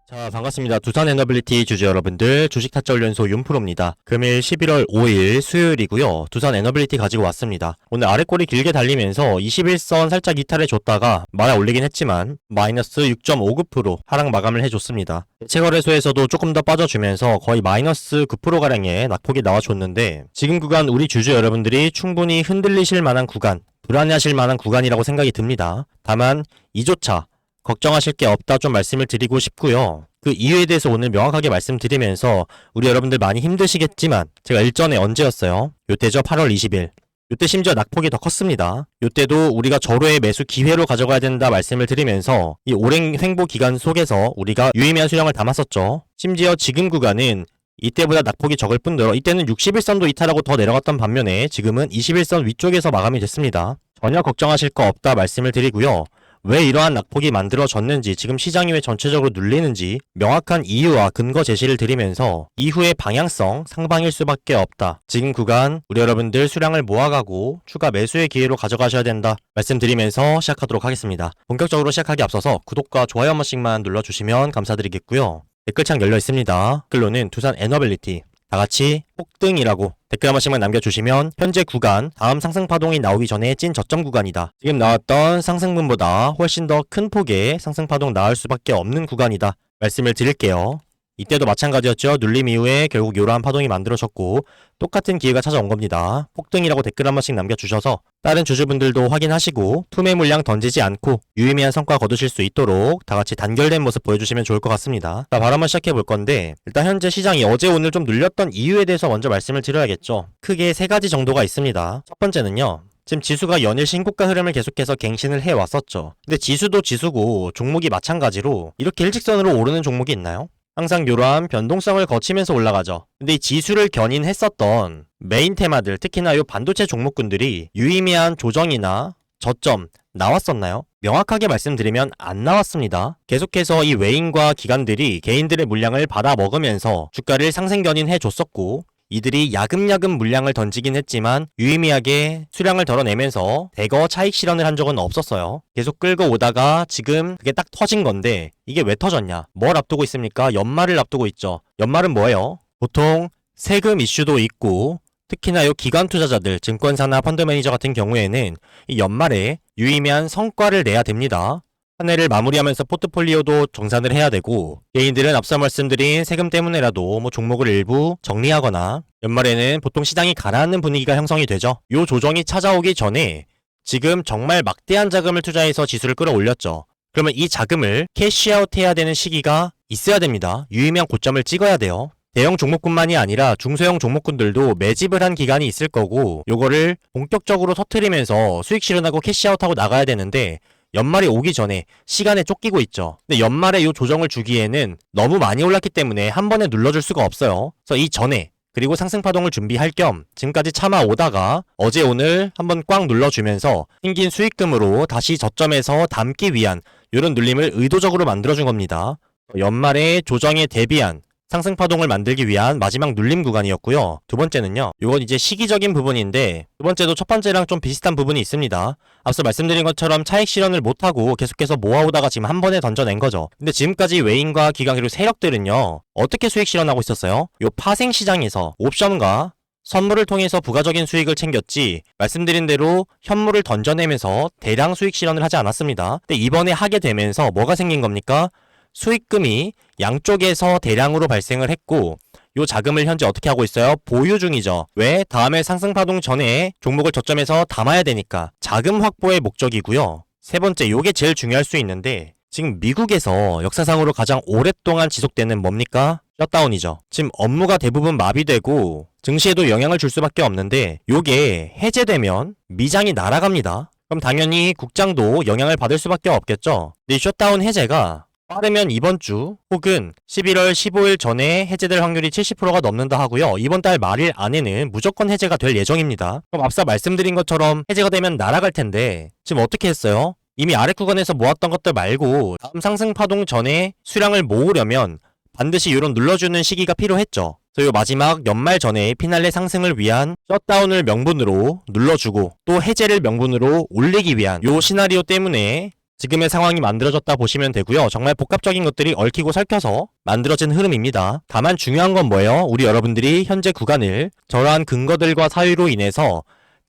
자, 반갑습니다. 두산 에너빌리티 주주 여러분들, 주식타짜훈련소 윤프로입니다. 금일 11월 5일 수요일이고요. 두산 에너빌리티 가지고 왔습니다. 오늘 아래꼬리 길게 달리면서 21선 살짝 이탈해 줬다가 말아 올리긴 했지만 마이너스 6.59% 하락 마감을 해줬습니다. 대체거래소에서도 조금 더 빠져주면서 거의 마이너스 9%가량의 낙폭이 나와줬는데, 지금 구간 우리 주주 여러분들이 충분히 흔들리실 만한 구간, 불안해하실 만한 구간이라고 생각이 듭니다. 다만 이조차 걱정하실 게 없다 좀 말씀을 드리고 싶고요. 그 이유에 대해서 오늘 명확하게 말씀드리면서 우리 여러분들 많이 힘드시겠지만 제가 일전에 언제였어요? 요때죠. 8월 20일. 요때 심지어 낙폭이 더 컸습니다. 요때도 우리가 절호의 매수 기회로 가져가야 된다 말씀을 드리면서 이 오랜 횡보 기간 속에서 우리가 유의미한 수량을 담았었죠. 심지어 지금 구간은 이때보다 낙폭이 적을 뿐더러 이때는 61선도 이탈하고 더 내려갔던 반면에 지금은 21선 위쪽에서 마감이 됐습니다. 전혀 걱정하실 거 없다 말씀을 드리고요. 왜 이러한 낙폭이 만들어졌는지, 지금 시장이 왜 전체적으로 눌리는지 명확한 이유와 근거 제시를 드리면서 이후의 방향성 상방일 수밖에 없다. 지금 구간 우리 여러분들 수량을 모아가고 추가 매수의 기회로 가져가셔야 된다 말씀드리면서 시작하도록 하겠습니다. 본격적으로 시작하기 앞서서 구독과 좋아요 한 번씩만 눌러주시면 감사드리겠고요. 댓글창 열려 있습니다. 댓글로는 두산 에너빌리티 다같이 폭등이라고 댓글 한 번씩만 남겨주시면 현재 구간 다음 상승파동이 나오기 전에 찐 저점 구간이다. 지금 나왔던 상승분보다 훨씬 더 큰 폭의 상승파동 나올 수밖에 없는 구간이다 말씀을 드릴게요. 이때도 마찬가지였죠. 눌림 이후에 결국 이러한 파동이 만들어졌고 똑같은 기회가 찾아온 겁니다. 폭등이라고 댓글 한 번씩 남겨주셔서 다른 주주분들도 확인하시고 투매 물량 던지지 않고 유의미한 성과 거두실 수 있도록 다같이 단결된 모습 보여주시면 좋을 것 같습니다. 자, 바로 한번 시작해 볼 건데, 일단 현재 시장이 어제 오늘 좀 눌렸던 이유에 대해서 먼저 말씀을 드려야겠죠. 크게 세 가지 정도가 있습니다. 첫 번째는요, 지금 지수가 연일 신고가 흐름을 계속해서 갱신을 해왔었죠. 근데 지수도 지수고 종목이 마찬가지로 이렇게 일직선으로 오르는 종목이 있나요? 항상 이러한 변동성을 거치면서 올라가죠. 근데 이 지수를 견인했었던 메인 테마들, 특히나 이 반도체 종목군들이 유의미한 조정이나 저점 나왔었나요? 명확하게 말씀드리면 안 나왔습니다. 계속해서 이 외인과 기관들이 개인들의 물량을 받아 먹으면서 주가를 상승 견인해 줬었고, 이들이 야금야금 물량을 던지긴 했지만 유의미하게 수량을 덜어내면서 대거 차익 실현을 한 적은 없었어요. 계속 끌고 오다가 지금 그게 딱 터진 건데, 이게 왜 터졌냐? 뭘 앞두고 있습니까? 연말을 앞두고 있죠. 연말은 뭐예요? 보통 세금 이슈도 있고, 특히나 이 기관 투자자들, 증권사나 펀드 매니저 같은 경우에는 이 연말에 유의미한 성과를 내야 됩니다. 한 해를 마무리하면서 포트폴리오도 정산을 해야 되고, 개인들은 앞서 말씀드린 세금 때문에라도 종목을 일부 정리하거나, 연말에는 보통 시장이 가라앉는 분위기가 형성이 되죠. 요 조정이 찾아오기 전에 지금 정말 막대한 자금을 투자해서 지수를 끌어올렸죠. 그러면 이 자금을 캐시아웃 해야 되는 시기가 있어야 됩니다. 유의미한 고점을 찍어야 돼요. 대형 종목군만이 아니라 중소형 종목군들도 매집을 한 기간이 있을 거고, 요거를 본격적으로 터트리면서 수익 실현하고 캐시아웃하고 나가야 되는데, 연말이 오기 전에 시간에 쫓기고 있죠. 근데 연말에 이 조정을 주기에는 너무 많이 올랐기 때문에 한 번에 눌러줄 수가 없어요. 그래서 이 전에, 그리고 상승파동을 준비할 겸 지금까지 참아오다가 어제 오늘 한번 꽉 눌러주면서 생긴 수익금으로 다시 저점에서 담기 위한 이런 눌림을 의도적으로 만들어준 겁니다. 연말에 조정에 대비한 상승파동을 만들기 위한 마지막 눌림 구간이었고요. 두 번째는요, 이건 이제 시기적인 부분인데, 두 번째도 첫 번째랑 좀 비슷한 부분이 있습니다. 앞서 말씀드린 것처럼 차익 실현을 못하고 계속해서 모아오다가 지금 한 번에 던져낸 거죠. 근데 지금까지 외인과 기관 그리고 세력들은요, 어떻게 수익 실현하고 있었어요? 요 파생 시장에서 옵션과 선물을 통해서 부가적인 수익을 챙겼지, 말씀드린 대로 현물을 던져내면서 대량 수익 실현을 하지 않았습니다. 근데 이번에 하게 되면서 뭐가 생긴 겁니까? 수익금이 양쪽에서 대량으로 발생을 했고, 요 자금을 현재 어떻게 하고 있어요? 보유 중이죠. 왜? 다음에 상승파동 전에 종목을 저점에서 담아야 되니까 자금 확보의 목적이고요. 세 번째, 요게 제일 중요할 수 있는데, 지금 미국에서 역사상으로 가장 오랫동안 지속되는 뭡니까? 셧다운이죠. 지금 업무가 대부분 마비되고 증시에도 영향을 줄 수밖에 없는데, 요게 해제되면 미장이 날아갑니다. 그럼 당연히 국장도 영향을 받을 수밖에 없겠죠. 근데 이 셧다운 해제가 빠르면 이번 주 혹은 11월 15일 전에 해제될 확률이 70%가 넘는다 하고요. 이번 달 말일 안에는 무조건 해제가 될 예정입니다. 그럼 앞서 말씀드린 것처럼 해제가 되면 날아갈 텐데, 지금 어떻게 했어요? 이미 아래 구간에서 모았던 것들 말고 다음 상승 파동 전에 수량을 모으려면 반드시 이런 눌러주는 시기가 필요했죠. 그래서 이 마지막 연말 전에 피날레 상승을 위한 셧다운을 명분으로 눌러주고 또 해제를 명분으로 올리기 위한 요 시나리오 때문에 지금의 상황이 만들어졌다 보시면 되고요. 정말 복합적인 것들이 얽히고 설켜서 만들어진 흐름입니다. 다만 중요한 건 뭐예요? 우리 여러분들이 현재 구간을 저러한 근거들과 사유로 인해서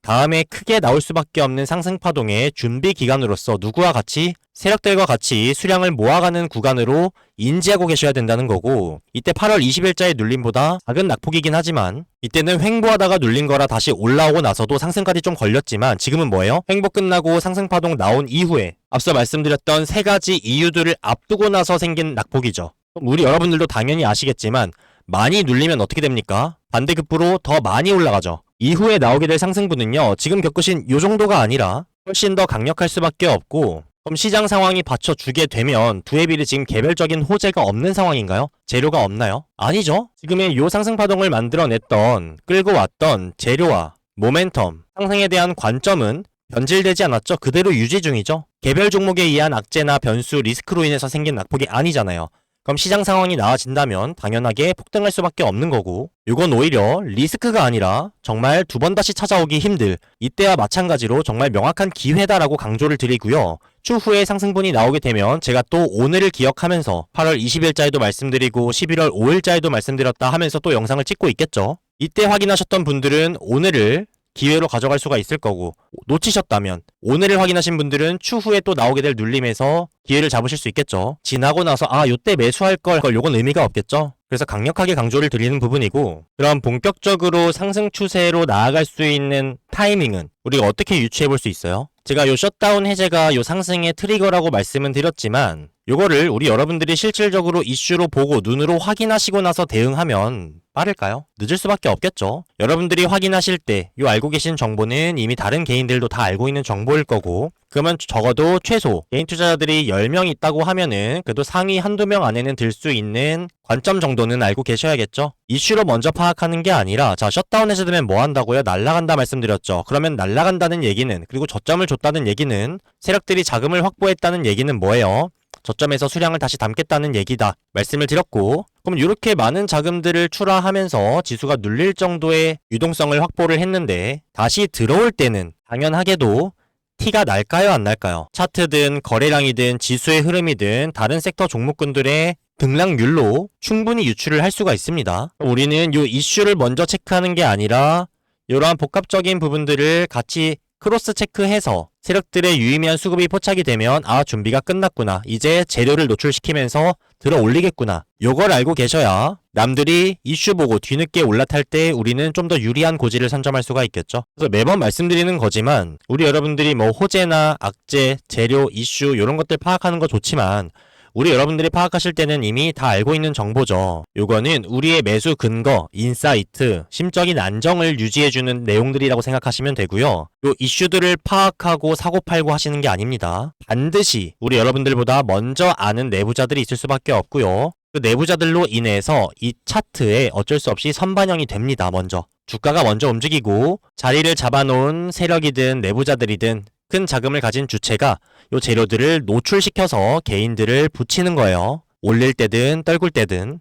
다음에 크게 나올 수밖에 없는 상승파동의 준비 기간으로서 누구와 같이 세력들과 같이 수량을 모아가는 구간으로 인지하고 계셔야 된다는 거고, 이때 8월 20일자의 눌림보다 작은 낙폭이긴 하지만 이때는 횡보하다가 눌린 거라 다시 올라오고 나서도 상승까지 좀 걸렸지만 지금은 뭐예요? 횡보 끝나고 상승파동 나온 이후에 앞서 말씀드렸던 세 가지 이유들을 앞두고 나서 생긴 낙폭이죠. 우리 여러분들도 당연히 아시겠지만 많이 눌리면 어떻게 됩니까? 반대급부로 더 많이 올라가죠. 이후에 나오게 될 상승분은요, 지금 겪으신 요 정도가 아니라 훨씬 더 강력할 수밖에 없고, 그럼 시장 상황이 받쳐주게 되면 두해비를 지금 개별적인 호재가 없는 상황인가요? 재료가 없나요? 아니죠. 지금의 요 상승파동을 만들어냈던, 끌고 왔던 재료와 모멘텀, 상승에 대한 관점은 변질되지 않았죠. 그대로 유지 중이죠. 개별 종목에 의한 악재나 변수, 리스크로 인해서 생긴 낙폭이 아니잖아요. 그럼 시장 상황이 나아진다면 당연하게 폭등할 수밖에 없는 거고, 이건 오히려 리스크가 아니라 정말 두 번 다시 찾아오기 힘들, 이때와 마찬가지로 정말 명확한 기회다라고 강조를 드리고요. 추후에 상승분이 나오게 되면 제가 또 오늘을 기억하면서 8월 20일자에도 말씀드리고 11월 5일자에도 말씀드렸다 하면서 또 영상을 찍고 있겠죠. 이때 확인하셨던 분들은 오늘을 기회로 가져갈 수가 있을 거고, 놓치셨다면 오늘을 확인하신 분들은 추후에 또 나오게 될 눌림에서 기회를 잡으실 수 있겠죠. 지나고 나서 요때 매수할 걸, 요건 의미가 없겠죠. 그래서 강력하게 강조를 드리는 부분이고, 그럼 본격적으로 상승 추세로 나아갈 수 있는 타이밍은 우리가 어떻게 유추해 볼 수 있어요? 제가 요 셧다운 해제가 요 상승의 트리거라고 말씀은 드렸지만, 요거를 우리 여러분들이 실질적으로 이슈로 보고 눈으로 확인하시고 나서 대응하면 빠를까요? 늦을 수밖에 없겠죠. 여러분들이 확인하실 때 요 알고 계신 정보는 이미 다른 개인들도 다 알고 있는 정보일 거고, 그러면 적어도 최소 개인 투자자들이 10명 있다고 하면은 그래도 상위 한두 명 안에는 들 수 있는 관점 정도는 알고 계셔야겠죠. 이슈로 먼저 파악하는 게 아니라, 자, 셧다운 해제되면 뭐 한다고요? 날라간다 말씀드렸죠. 그러면 날라간다는 얘기는, 그리고 저점을 줬다는 얘기는, 세력들이 자금을 확보했다는 얘기는 뭐예요? 저점에서 수량을 다시 담겠다는 얘기다 말씀을 드렸고, 그럼 이렇게 많은 자금들을 출하하면서 지수가 눌릴 정도의 유동성을 확보를 했는데 다시 들어올 때는 당연하게도 티가 날까요, 안 날까요? 차트든 거래량이든 지수의 흐름이든 다른 섹터 종목군들의 등락률로 충분히 유추를 할 수가 있습니다. 우리는 이 이슈를 먼저 체크하는 게 아니라 이러한 복합적인 부분들을 같이 크로스 체크해서 세력들의 유의미한 수급이 포착이 되면 준비가 끝났구나, 이제 재료를 노출시키면서 들어 올리겠구나, 요걸 알고 계셔야 남들이 이슈 보고 뒤늦게 올라탈 때 우리는 좀 더 유리한 고지를 선점할 수가 있겠죠. 그래서 매번 말씀드리는 거지만 우리 여러분들이 뭐 호재나 악재, 재료, 이슈 이런 것들 파악하는 거 좋지만 우리 여러분들이 파악하실 때는 이미 다 알고 있는 정보죠. 요거는 우리의 매수 근거, 인사이트, 심적인 안정을 유지해주는 내용들이라고 생각하시면 되고요. 요 이슈들을 파악하고 사고팔고 하시는 게 아닙니다. 반드시 우리 여러분들보다 먼저 아는 내부자들이 있을 수밖에 없고요. 그 내부자들로 인해서 이 차트에 어쩔 수 없이 선반영이 됩니다. 먼저 주가가 먼저 움직이고 자리를 잡아놓은 세력이든 내부자들이든 큰 자금을 가진 주체가 요 재료들을 노출시켜서 개인들을 붙이는 거예요. 올릴 때든 떨굴 때든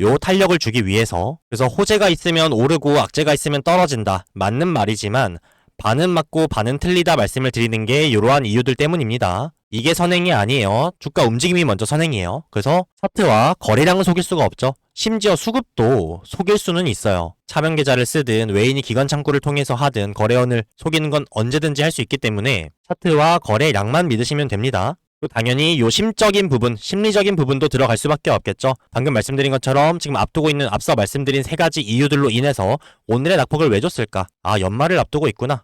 요 탄력을 주기 위해서. 그래서 호재가 있으면 오르고 악재가 있으면 떨어진다, 맞는 말이지만 반은 맞고 반은 틀리다 말씀을 드리는 게 이러한 이유들 때문입니다. 이게 선행이 아니에요. 주가 움직임이 먼저 선행이에요. 그래서 차트와 거래량은 속일 수가 없죠. 심지어 수급도 속일 수는 있어요. 차명 계좌를 쓰든 외인이 기관 창구를 통해서 하든 거래원을 속이는 건 언제든지 할 수 있기 때문에 차트와 거래량만 믿으시면 됩니다. 또 당연히 요 심적인 부분, 심리적인 부분도 들어갈 수밖에 없겠죠. 방금 말씀드린 것처럼 지금 앞두고 있는 앞서 말씀드린 세 가지 이유들로 인해서 오늘의 낙폭을 왜 줬을까? 연말을 앞두고 있구나.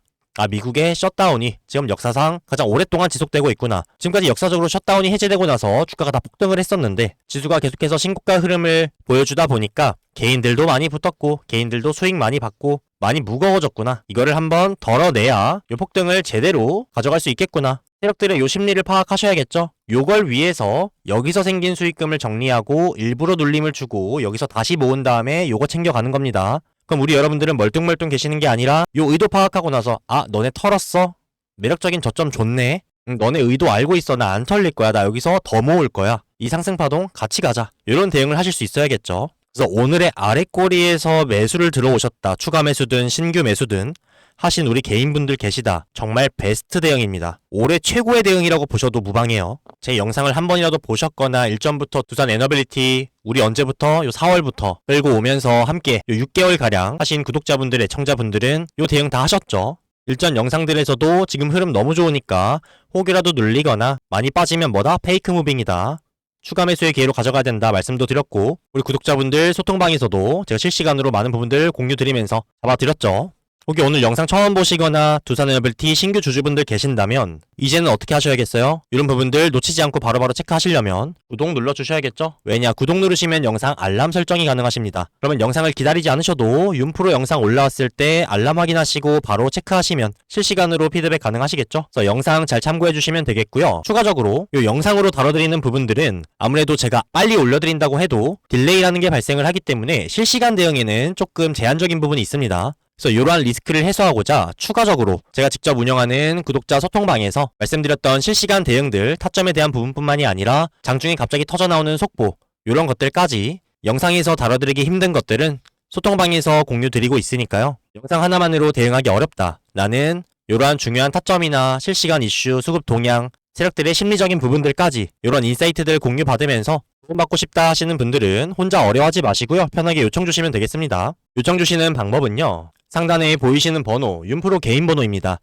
미국의 셧다운이 지금 역사상 가장 오랫동안 지속되고 있구나. 지금까지 역사적으로 셧다운이 해제되고 나서 주가가 다 폭등을 했었는데 지수가 계속해서 신고가 흐름을 보여주다 보니까 개인들도 많이 붙었고 개인들도 수익 많이 받고 많이 무거워졌구나. 이거를 한번 덜어내야 요 폭등을 제대로 가져갈 수 있겠구나. 세력들의 요 심리를 파악하셔야겠죠. 요걸 위해서 여기서 생긴 수익금을 정리하고 일부러 눌림을 주고 여기서 다시 모은 다음에 요거 챙겨가는 겁니다. 그럼 우리 여러분들은 멀뚱멀뚱 계시는 게 아니라 요 의도 파악하고 나서 너네 털었어? 매력적인 저점 좋네? 너네 의도 알고 있어. 나 안 털릴 거야. 나 여기서 더 모을 거야. 이 상승파동 같이 가자. 이런 대응을 하실 수 있어야겠죠. 그래서 오늘의 아랫꼬리에서 매수를 들어오셨다. 추가 매수든 신규 매수든 하신 우리 개인분들 계시다. 정말 베스트 대응입니다. 올해 최고의 대응이라고 보셔도 무방해요. 제 영상을 한 번이라도 보셨거나 일전부터 두산 에너빌리티 우리 언제부터 요 4월부터 끌고 오면서 함께 요 6개월가량 하신 구독자분들, 애청자분들은 요 대응 다 하셨죠. 일전 영상들에서도 지금 흐름 너무 좋으니까 혹이라도 눌리거나 많이 빠지면 뭐다? 페이크 무빙이다. 추가 매수의 기회로 가져가야 된다 말씀도 드렸고, 우리 구독자분들 소통방에서도 제가 실시간으로 많은 부분들 공유 드리면서 잡아드렸죠. 혹시 오늘 영상 처음 보시거나 두산 에너빌리티 신규 주주분들 계신다면 이제는 어떻게 하셔야겠어요? 이런 부분들 놓치지 않고 바로바로 체크하시려면 구독 눌러주셔야겠죠? 왜냐, 구독 누르시면 영상 알람 설정이 가능하십니다. 그러면 영상을 기다리지 않으셔도 윤프로 영상 올라왔을 때 알람 확인하시고 바로 체크하시면 실시간으로 피드백 가능하시겠죠? 그래서 영상 잘 참고해주시면 되겠고요. 추가적으로 이 영상으로 다뤄드리는 부분들은 아무래도 제가 빨리 올려드린다고 해도 딜레이라는 게 발생을 하기 때문에 실시간 대응에는 조금 제한적인 부분이 있습니다. 그래서 이러한 리스크를 해소하고자 추가적으로 제가 직접 운영하는 구독자 소통방에서 말씀드렸던 실시간 대응들, 타점에 대한 부분뿐만이 아니라 장중에 갑자기 터져나오는 속보, 이런 것들까지 영상에서 다뤄드리기 힘든 것들은 소통방에서 공유 드리고 있으니까요. 영상 하나만으로 대응하기 어렵다. 나는 이러한 중요한 타점이나 실시간 이슈, 수급 동향, 세력들의 심리적인 부분들까지 이런 인사이트들 공유 받으면서 도움받고 싶다 하시는 분들은 혼자 어려워하지 마시고요. 편하게 요청 주시면 되겠습니다. 요청 주시는 방법은요. 상단에 보이시는 번호, 윤프로 개인 번호입니다.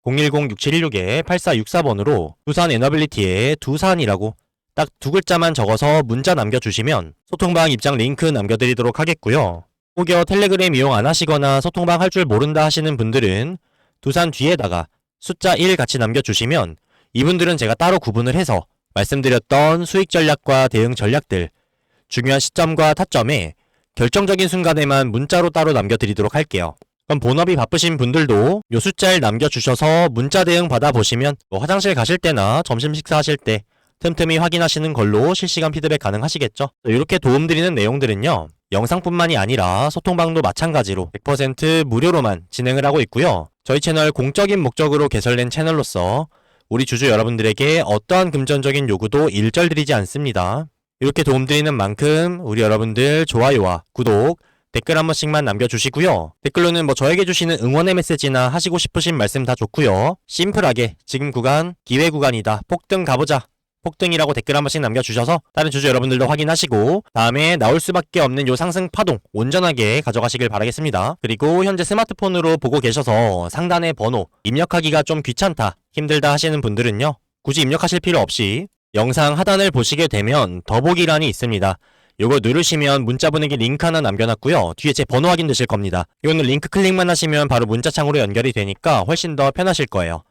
010-6716-8464번으로 두산 에너빌리티의 두산이라고 딱 두 글자만 적어서 문자 남겨주시면 소통방 입장 링크 남겨드리도록 하겠고요. 혹여 텔레그램 이용 안 하시거나 소통방 할 줄 모른다 하시는 분들은 두산 뒤에다가 숫자 1 같이 남겨주시면 이분들은 제가 따로 구분을 해서 말씀드렸던 수익 전략과 대응 전략들, 중요한 시점과 타점에 결정적인 순간에만 문자로 따로 남겨드리도록 할게요. 그럼 본업이 바쁘신 분들도 요 숫자를 남겨주셔서 문자 대응 받아보시면 화장실 가실 때나 점심 식사하실 때 틈틈이 확인하시는 걸로 실시간 피드백 가능하시겠죠? 이렇게 도움드리는 내용들은요. 영상뿐만이 아니라 소통방도 마찬가지로 100% 무료로만 진행을 하고 있고요. 저희 채널 공적인 목적으로 개설된 채널로서 우리 주주 여러분들에게 어떠한 금전적인 요구도 일절드리지 않습니다. 이렇게 도움드리는 만큼 우리 여러분들 좋아요와 구독, 댓글 한 번씩만 남겨주시고요. 댓글로는 저에게 주시는 응원의 메시지나 하시고 싶으신 말씀 다 좋고요. 심플하게 지금 구간 기회 구간이다. 폭등 가보자. 폭등이라고 댓글 한 번씩 남겨주셔서 다른 주주 여러분들도 확인하시고 다음에 나올 수밖에 없는 요 상승 파동 온전하게 가져가시길 바라겠습니다. 그리고 현재 스마트폰으로 보고 계셔서 상단의 번호 입력하기가 좀 귀찮다, 힘들다 하시는 분들은요. 굳이 입력하실 필요 없이 영상 하단을 보시게 되면 더보기란이 있습니다. 요거 누르시면 문자 보내기 링크 하나 남겨놨고요. 뒤에 제 번호 확인 되실 겁니다. 이거는 링크 클릭만 하시면 바로 문자창으로 연결이 되니까 훨씬 더 편하실 거예요.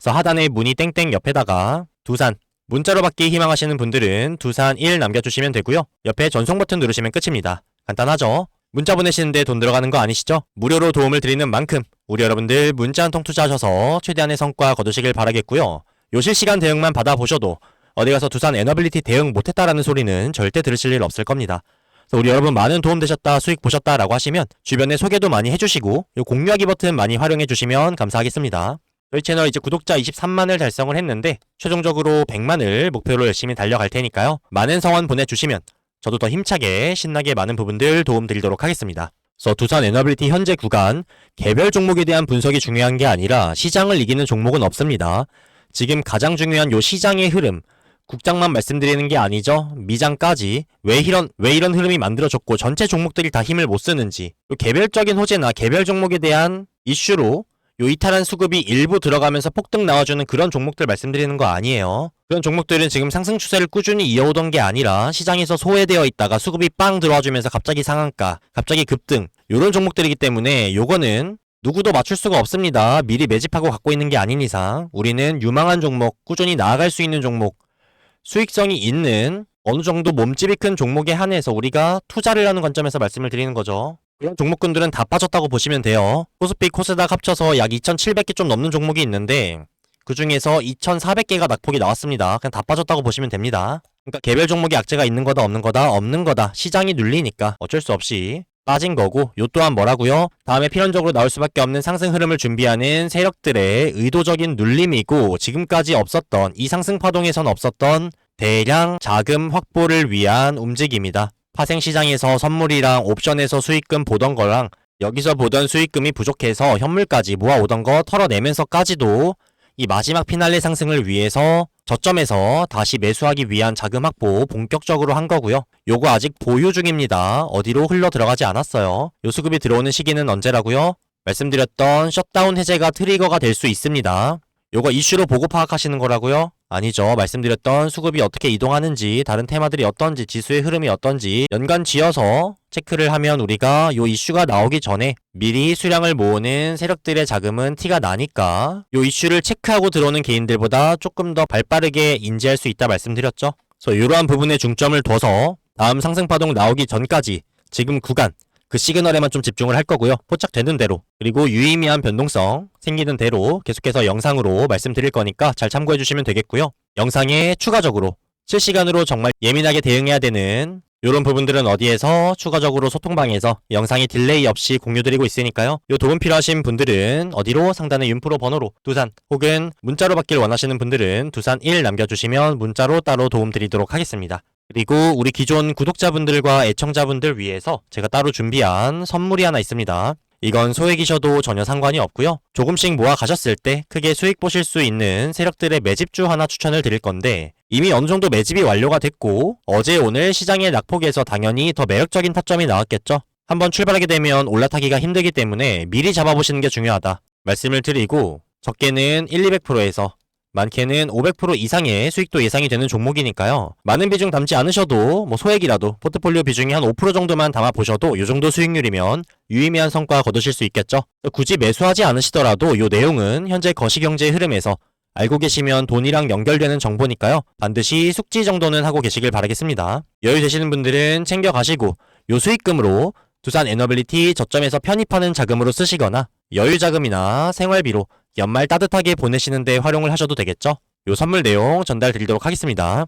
그래서 하단에 문의 땡땡 옆에다가 두산 문자로 받기 희망하시는 분들은 두산 1 남겨주시면 되고요. 옆에 전송 버튼 누르시면 끝입니다. 간단하죠? 문자 보내시는데 돈 들어가는 거 아니시죠? 무료로 도움을 드리는 만큼 우리 여러분들 문자 한 통 투자하셔서 최대한의 성과 거두시길 바라겠고요. 요 실시간 대응만 받아보셔도 어디 가서 두산 에너빌리티 대응 못했다라는 소리는 절대 들으실 일 없을 겁니다. 그래서 우리 여러분 많은 도움 되셨다, 수익 보셨다 라고 하시면 주변에 소개도 많이 해주시고 요 공유하기 버튼 많이 활용해 주시면 감사하겠습니다. 저희 채널 이제 구독자 23만을 달성을 했는데 최종적으로 100만을 목표로 열심히 달려갈 테니까요. 많은 성원 보내주시면 저도 더 힘차게 신나게 많은 부분들 도움 드리도록 하겠습니다. 그래서 두산 에너빌리티 현재 구간 개별 종목에 대한 분석이 중요한 게 아니라 시장을 이기는 종목은 없습니다. 지금 가장 중요한 요 시장의 흐름, 국장만 말씀드리는 게 아니죠. 미장까지 왜 이런 흐름이 만들어졌고 전체 종목들이 다 힘을 못 쓰는지, 요 개별적인 호재나 개별 종목에 대한 이슈로 요 이탈한 수급이 일부 들어가면서 폭등 나와주는 그런 종목들 말씀드리는 거 아니에요. 그런 종목들은 지금 상승 추세를 꾸준히 이어오던 게 아니라 시장에서 소외되어 있다가 수급이 빵 들어와주면서 갑자기 상한가, 갑자기 급등, 요런 종목들이기 때문에 요거는 누구도 맞출 수가 없습니다. 미리 매집하고 갖고 있는 게 아닌 이상 우리는 유망한 종목, 꾸준히 나아갈 수 있는 종목, 수익성이 있는 어느 정도 몸집이 큰 종목에 한해서 우리가 투자를 하는 관점에서 말씀을 드리는 거죠. 그런 종목군들은 다 빠졌다고 보시면 돼요. 코스피, 코스닥 합쳐서 약 2,700개 좀 넘는 종목이 있는데 그 중에서 2,400개가 낙폭이 나왔습니다. 그냥 다 빠졌다고 보시면 됩니다. 그러니까 개별 종목이 악재가 있는 거다 없는 거다 시장이 눌리니까 어쩔 수 없이 빠진 거고, 요 또한 뭐라고요? 다음에 필연적으로 나올 수밖에 없는 상승 흐름을 준비하는 세력들의 의도적인 눌림이고 지금까지 없었던, 이 상승 파동에선 없었던 대량 자금 확보를 위한 움직임이다. 파생시장에서 선물이랑 옵션에서 수익금 보던 거랑 여기서 보던 수익금이 부족해서 현물까지 모아오던 거 털어내면서까지도 이 마지막 피날레 상승을 위해서 저점에서 다시 매수하기 위한 자금 확보 본격적으로 한 거고요. 요거 아직 보유 중입니다. 어디로 흘러 들어가지 않았어요. 요 수급이 들어오는 시기는 언제라고요? 말씀드렸던 셧다운 해제가 트리거가 될 수 있습니다. 요거 이슈로 보고 파악하시는 거라고요? 아니죠. 말씀드렸던 수급이 어떻게 이동하는지, 다른 테마들이 어떤지, 지수의 흐름이 어떤지 연관 지어서 체크를 하면 우리가 요 이슈가 나오기 전에 미리 수량을 모으는 세력들의 자금은 티가 나니까 요 이슈를 체크하고 들어오는 개인들보다 조금 더 발빠르게 인지할 수 있다 말씀드렸죠. 그래서 이러한 부분에 중점을 둬서 다음 상승파동 나오기 전까지 지금 구간 그 시그널에만 좀 집중을 할 거고요. 포착되는 대로 그리고 유의미한 변동성 생기는 대로 계속해서 영상으로 말씀드릴 거니까 잘 참고해 주시면 되겠고요. 영상에 추가적으로 실시간으로 정말 예민하게 대응해야 되는 이런 부분들은 어디에서 추가적으로 소통방에서 영상이 딜레이 없이 공유드리고 있으니까요. 요 도움 필요하신 분들은 어디로 상단의 윤프로 번호로 두산 혹은 문자로 받길 원하시는 분들은 두산 1 남겨주시면 문자로 따로 도움 드리도록 하겠습니다. 그리고 우리 기존 구독자분들과 애청자분들 위해서 제가 따로 준비한 선물이 하나 있습니다. 이건 소액이셔도 전혀 상관이 없고요. 조금씩 모아 가셨을 때 크게 수익 보실 수 있는 세력들의 매집주 하나 추천을 드릴 건데 이미 어느 정도 매집이 완료가 됐고 어제 오늘 시장의 낙폭에서 당연히 더 매력적인 타점이 나왔겠죠. 한번 출발하게 되면 올라타기가 힘들기 때문에 미리 잡아보시는 게 중요하다 말씀을 드리고 적게는 1-200%에서 많게는 500% 이상의 수익도 예상이 되는 종목이니까요. 많은 비중 담지 않으셔도 소액이라도 포트폴리오 비중이 한 5% 정도만 담아보셔도 이 정도 수익률이면 유의미한 성과 거두실 수 있겠죠. 굳이 매수하지 않으시더라도 이 내용은 현재 거시경제의 흐름에서 알고 계시면 돈이랑 연결되는 정보니까요. 반드시 숙지 정도는 하고 계시길 바라겠습니다. 여유 되시는 분들은 챙겨가시고 요 수익금으로 두산 에너빌리티 저점에서 편입하는 자금으로 쓰시거나 여유 자금이나 생활비로 연말 따뜻하게 보내시는데 활용을 하셔도 되겠죠? 요 선물 내용 전달 드리도록 하겠습니다.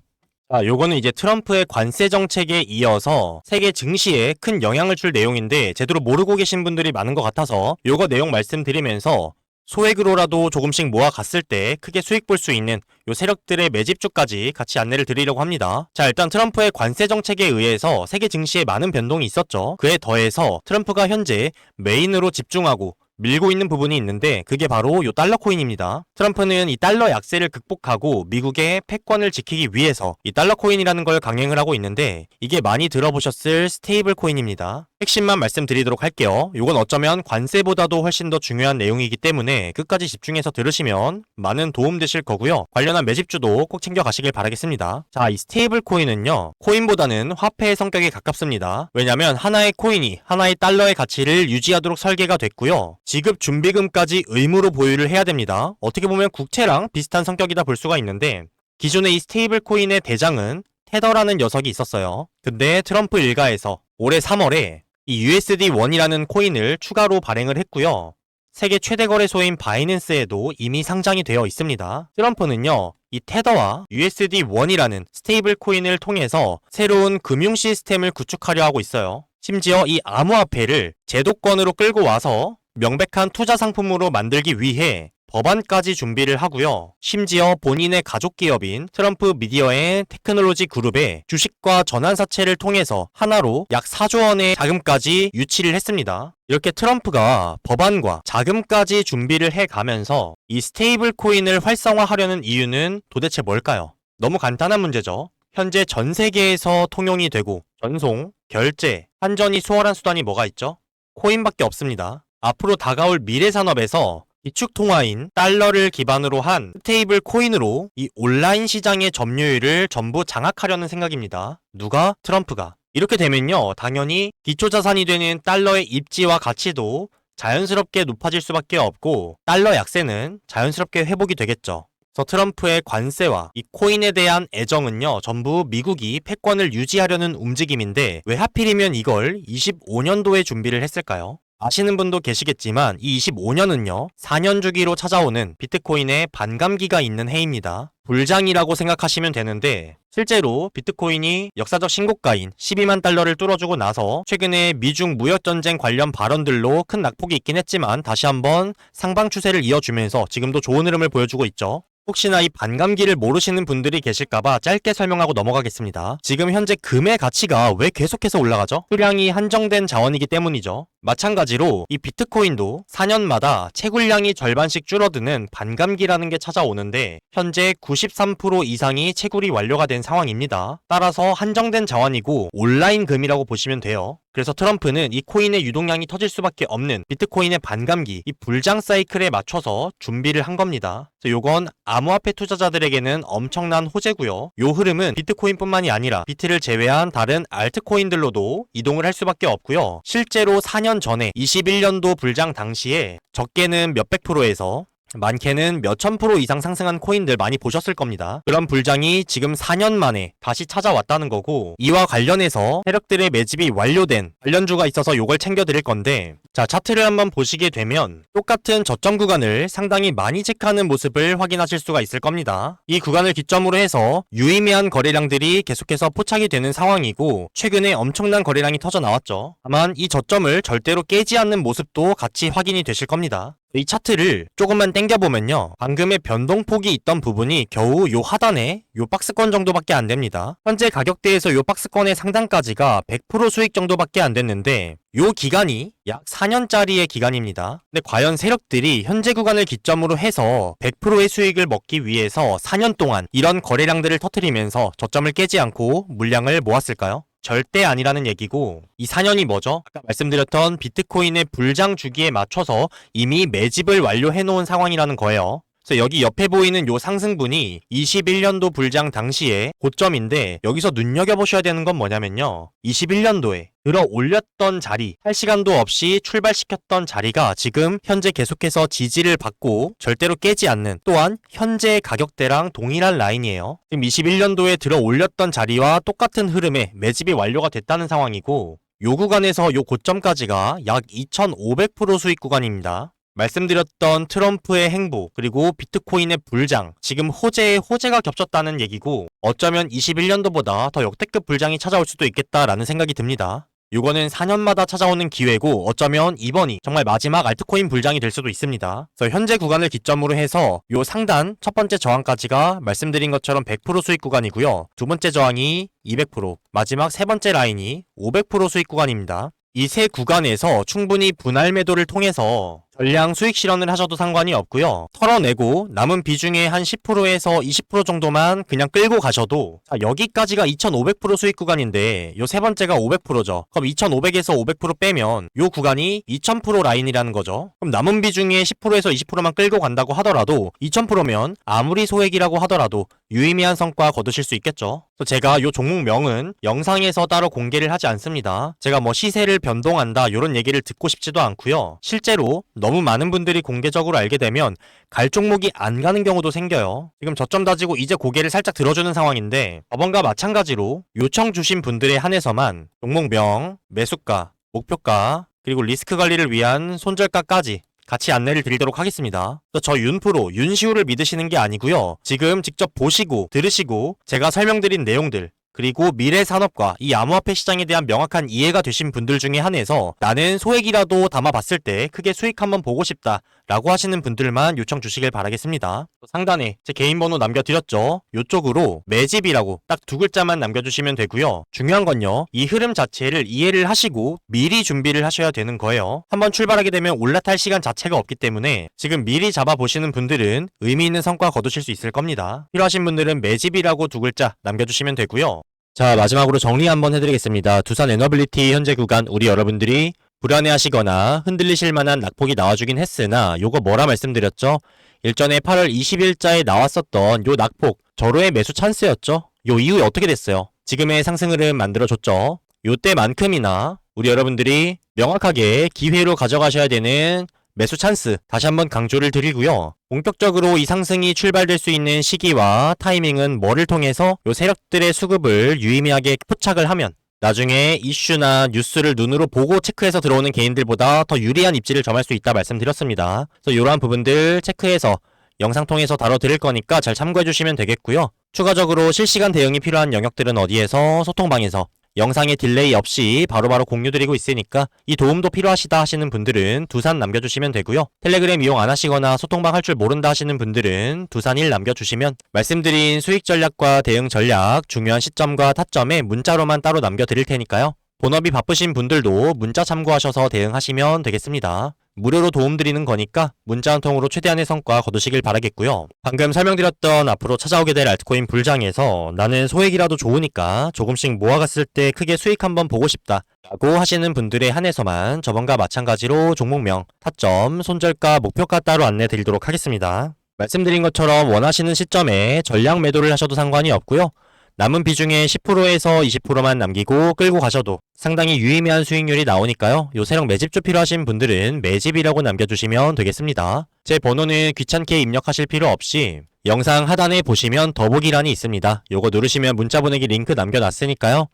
자, 요거는 이제 트럼프의 관세 정책에 이어서 세계 증시에 큰 영향을 줄 내용인데 제대로 모르고 계신 분들이 많은 것 같아서 요거 내용 말씀드리면서 소액으로라도 조금씩 모아갔을 때 크게 수익 볼 수 있는 요 세력들의 매집주까지 같이 안내를 드리려고 합니다. 자, 일단 트럼프의 관세 정책에 의해서 세계 증시에 많은 변동이 있었죠. 그에 더해서 트럼프가 현재 메인으로 집중하고 밀고 있는 부분이 있는데 그게 바로 요 달러 코인입니다. 트럼프는 이 달러 약세를 극복하고 미국의 패권을 지키기 위해서 이 달러 코인이라는 걸 강행을 하고 있는데 이게 많이 들어보셨을 스테이블 코인입니다. 핵심만 말씀드리도록 할게요. 이건 어쩌면 관세보다도 훨씬 더 중요한 내용이기 때문에 끝까지 집중해서 들으시면 많은 도움 되실 거고요. 관련한 매집주도 꼭 챙겨가시길 바라겠습니다. 자, 이 스테이블 코인은요. 코인보다는 화폐의 성격에 가깝습니다. 왜냐면 하나의 코인이 하나의 달러의 가치를 유지하도록 설계가 됐고요. 지급 준비금까지 의무로 보유를 해야 됩니다. 어떻게 보면 국채랑 비슷한 성격이다 볼 수가 있는데 기존의 이 스테이블 코인의 대장은 테더라는 녀석이 있었어요. 근데 트럼프 일가에서 올해 3월에 이 USD1이라는 코인을 추가로 발행을 했고요. 세계 최대 거래소인 바이낸스에도 이미 상장이 되어 있습니다. 트럼프는요, 이 테더와 USD1이라는 스테이블 코인을 통해서 새로운 금융 시스템을 구축하려 하고 있어요. 심지어 이 암호화폐를 제도권으로 끌고 와서 명백한 투자 상품으로 만들기 위해 법안까지 준비를 하고요. 심지어 본인의 가족 기업인 트럼프 미디어의 테크놀로지 그룹의 주식과 전환사채를 통해서 하나로 약 4조 원의 자금까지 유치를 했습니다. 이렇게 트럼프가 법안과 자금까지 준비를 해가면서 이 스테이블 코인을 활성화하려는 이유는 도대체 뭘까요? 너무 간단한 문제죠. 현재 전 세계에서 통용이 되고 전송, 결제, 환전이 수월한 수단이 뭐가 있죠? 코인밖에 없습니다. 앞으로 다가올 미래 산업에서 기축 통화인 달러를 기반으로 한 스테이블 코인으로 이 온라인 시장의 점유율을 전부 장악하려는 생각입니다. 누가? 트럼프가. 이렇게 되면요, 당연히 기초자산이 되는 달러의 입지와 가치도 자연스럽게 높아질 수밖에 없고 달러 약세는 자연스럽게 회복이 되겠죠. 그래서 트럼프의 관세와 이 코인에 대한 애정은요, 전부 미국이 패권을 유지하려는 움직임인데 왜 하필이면 이걸 25년도에 준비를 했을까요? 아시는 분도 계시겠지만 이 25년은요 4년 주기로 찾아오는 비트코인의 반감기가 있는 해입니다. 불장이라고 생각하시면 되는데 실제로 비트코인이 역사적 신고가인 12만 달러를 뚫어주고 나서 최근에 미중 무역전쟁 관련 발언들로 큰 낙폭이 있긴 했지만 다시 한번 상방 추세를 이어주면서 지금도 좋은 흐름을 보여주고 있죠. 혹시나 이 반감기를 모르시는 분들이 계실까봐 짧게 설명하고 넘어가겠습니다. 지금 현재 금의 가치가 왜 계속해서 올라가죠? 수량이 한정된 자원이기 때문이죠. 마찬가지로 이 비트코인도 4년마다 채굴량이 절반씩 줄어드는 반감기라는 게 찾아오는데 현재 93% 이상이 채굴이 완료가 된 상황입니다. 따라서 한정된 자원이고 온라인 금이라고 보시면 돼요. 그래서 트럼프는 이 코인의 유동량이 터질 수밖에 없는 비트코인의 반감기, 이 불장 사이클에 맞춰서 준비를 한 겁니다. 요건 암호화폐 투자자들에게는 엄청난 호재고요. 요 흐름은 비트코인뿐만이 아니라 비트를 제외한 다른 알트코인들로도 이동을 할 수밖에 없고요. 실제로 4년 전에 21년도 불장 당시에 적게는 몇백 프로에서 많게는 몇천 프로 이상 상승한 코인들 많이 보셨을 겁니다. 그런 불장이 지금 4년 만에 다시 찾아왔다는 거고, 이와 관련해서 세력들의 매집이 완료된 관련주가 있어서 요걸 챙겨드릴 건데, 자, 차트를 한번 보시게 되면 똑같은 저점 구간을 상당히 많이 체크하는 모습을 확인하실 수가 있을 겁니다. 이 구간을 기점으로 해서 유의미한 거래량들이 계속해서 포착이 되는 상황이고, 최근에 엄청난 거래량이 터져 나왔죠. 다만 이 저점을 절대로 깨지 않는 모습도 같이 확인이 되실 겁니다. 이 차트를 조금만 당겨보면요, 방금의 변동폭이 있던 부분이 겨우 요 하단에 요 박스권 정도밖에 안 됩니다. 현재 가격대에서 요 박스권의 상단까지가 100% 수익 정도밖에 안 됐는데 요 기간이 약 4년짜리의 기간입니다. 근데 과연 세력들이 현재 구간을 기점으로 해서 100%의 수익을 먹기 위해서 4년 동안 이런 거래량들을 터뜨리면서 저점을 깨지 않고 물량을 모았을까요? 절대 아니라는 얘기고, 이 4년이 뭐죠? 아까 말씀드렸던 비트코인의 불장 주기에 맞춰서 이미 매집을 완료해 놓은 상황이라는 거예요. 그래서 여기 옆에 보이는 요 상승분이 21년도 불장 당시의 고점인데, 여기서 눈여겨보셔야 되는 건 뭐냐면요, 21년도에 들어 올렸던 자리, 할 시간도 없이 출발시켰던 자리가 지금 현재 계속해서 지지를 받고 절대로 깨지 않는, 또한 현재 가격대랑 동일한 라인이에요. 지금 21년도에 들어 올렸던 자리와 똑같은 흐름에 매집이 완료가 됐다는 상황이고, 요 구간에서 요 고점까지가 약 2500% 수익 구간입니다. 말씀드렸던 트럼프의 행보, 그리고 비트코인의 불장, 지금 호재에 호재가 겹쳤다는 얘기고, 어쩌면 21년도보다 더 역대급 불장이 찾아올 수도 있겠다라는 생각이 듭니다. 요거는 4년마다 찾아오는 기회고, 어쩌면 이번이 정말 마지막 알트코인 불장이 될 수도 있습니다. 그래서 현재 구간을 기점으로 해서 요 상단 첫 번째 저항까지가 말씀드린 것처럼 100% 수익 구간이고요. 두 번째 저항이 200%, 마지막 세 번째 라인이 500% 수익 구간입니다. 이 세 구간에서 충분히 분할 매도를 통해서 전량 수익 실현을 하셔도 상관이 없고요. 털어내고 남은 비중의 한 10%에서 20% 정도만 그냥 끌고 가셔도, 자, 여기까지가 2500% 수익 구간인데 요 세 번째가 500%죠. 그럼 2500에서 500% 빼면 요 구간이 2000% 라인이라는 거죠. 그럼 남은 비중의 10%에서 20%만 끌고 간다고 하더라도 2000%면 아무리 소액이라고 하더라도 유의미한 성과 거두실 수 있겠죠. 제가 요 종목명은 영상에서 따로 공개를 하지 않습니다. 제가 뭐 시세를 변동한다 요런 얘기를 듣고 싶지도 않고요. 실제로 너무 많은 분들이 공개적으로 알게 되면 갈 종목이 안 가는 경우도 생겨요. 지금 저점 다지고 이제 고개를 살짝 들어주는 상황인데, 저번과 마찬가지로 요청 주신 분들에 한해서만 종목명, 매수가, 목표가, 그리고 리스크 관리를 위한 손절가까지 같이 안내를 드리도록 하겠습니다. 저 윤프로, 윤시우를 믿으시는 게 아니고요. 지금 직접 보시고 들으시고 제가 설명드린 내용들, 그리고 미래 산업과 이 암호화폐 시장에 대한 명확한 이해가 되신 분들 중에 한해서 나는 소액이라도 담아봤을 때 크게 수익 한번 보고 싶다 라고 하시는 분들만 요청 주시길 바라겠습니다. 상단에 제 개인 번호 남겨드렸죠. 요쪽으로 매집이라고 딱 두 글자만 남겨주시면 되고요. 중요한 건요, 이 흐름 자체를 이해를 하시고 미리 준비를 하셔야 되는 거예요. 한번 출발하게 되면 올라탈 시간 자체가 없기 때문에 지금 미리 잡아보시는 분들은 의미 있는 성과 거두실 수 있을 겁니다. 필요하신 분들은 매집이라고 두 글자 남겨주시면 되고요. 자, 마지막으로 정리 한번 해드리겠습니다. 두산 에너빌리티 현재 구간, 우리 여러분들이 불안해하시거나 흔들리실 만한 낙폭이 나와주긴 했으나 요거 뭐라 말씀드렸죠? 일전에 8월 20일자에 나왔었던 요 낙폭, 절호의 매수 찬스였죠? 요 이후에 어떻게 됐어요? 지금의 상승 흐름 만들어줬죠? 요때만큼이나 우리 여러분들이 명확하게 기회로 가져가셔야 되는 매수 찬스 다시 한번 강조를 드리고요. 본격적으로 이 상승이 출발될 수 있는 시기와 타이밍은 뭐를 통해서 요 세력들의 수급을 유의미하게 포착을 하면 나중에 이슈나 뉴스를 눈으로 보고 체크해서 들어오는 개인들보다 더 유리한 입지를 점할 수 있다 말씀드렸습니다. 그래서 이러한 부분들 체크해서 영상 통해서 다뤄드릴 거니까 잘 참고해 주시면 되겠고요. 추가적으로 실시간 대응이 필요한 영역들은 어디에서 소통방에서 영상에 딜레이 없이 바로바로 공유드리고 있으니까 이 도움도 필요하시다 하시는 분들은 두산 남겨주시면 되고요. 텔레그램 이용 안 하시거나 소통방 할 줄 모른다 하시는 분들은 두산1 남겨주시면 말씀드린 수익 전략과 대응 전략, 중요한 시점과 타점에 문자로만 따로 남겨드릴 테니까요. 본업이 바쁘신 분들도 문자 참고하셔서 대응하시면 되겠습니다. 무료로 도움드리는 거니까 문자 한 통으로 최대한의 성과 거두시길 바라겠고요. 방금 설명드렸던 앞으로 찾아오게 될 알트코인 불장에서 나는 소액이라도 좋으니까 조금씩 모아갔을 때 크게 수익 한번 보고 싶다 라고 하시는 분들에 한해서만 저번과 마찬가지로 종목명, 타점, 손절가, 목표가 따로 안내 드리도록 하겠습니다. 말씀드린 것처럼 원하시는 시점에 전량 매도를 하셔도 상관이 없고요. 남은 비중의 10%에서 20%만 남기고 끌고 가셔도 상당히 유의미한 수익률이 나오니까요. 요 세력 매집주 필요하신 분들은 매집이라고 남겨주시면 되겠습니다. 제 번호는 귀찮게 입력하실 필요 없이 영상 하단에 보시면 더보기란이 있습니다. 요거 누르시면 문자 보내기 링크 남겨놨으니까요.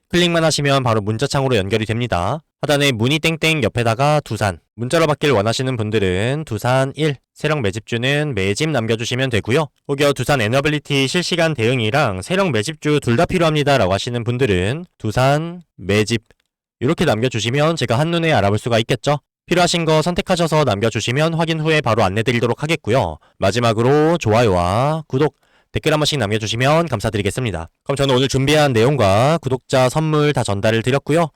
클릭만 하시면 바로 문자창으로 연결이 됩니다. 하단에 문의 땡땡 옆에다가 두산, 문자로 받길 원하시는 분들은 두산 1, 세력 매집주는 매집 남겨주시면 되고요. 혹여 두산 에너빌리티 실시간 대응이랑 세력 매집주 둘 다 필요합니다 라고 하시는 분들은 두산 매집 이렇게 남겨주시면 제가 한눈에 알아볼 수가 있겠죠. 필요하신 거 선택하셔서 남겨주시면 확인 후에 바로 안내드리도록 하겠고요. 마지막으로 좋아요와 구독, 댓글 한 번씩 남겨주시면 감사드리겠습니다. 그럼 저는 오늘 준비한 내용과 구독자 선물 다 전달을 드렸고요.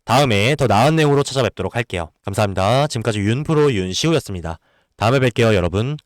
다음에 더 나은 내용으로 찾아뵙도록 할게요. 감사합니다. 지금까지 윤프로 윤시우였습니다. 다음에 뵐게요, 여러분.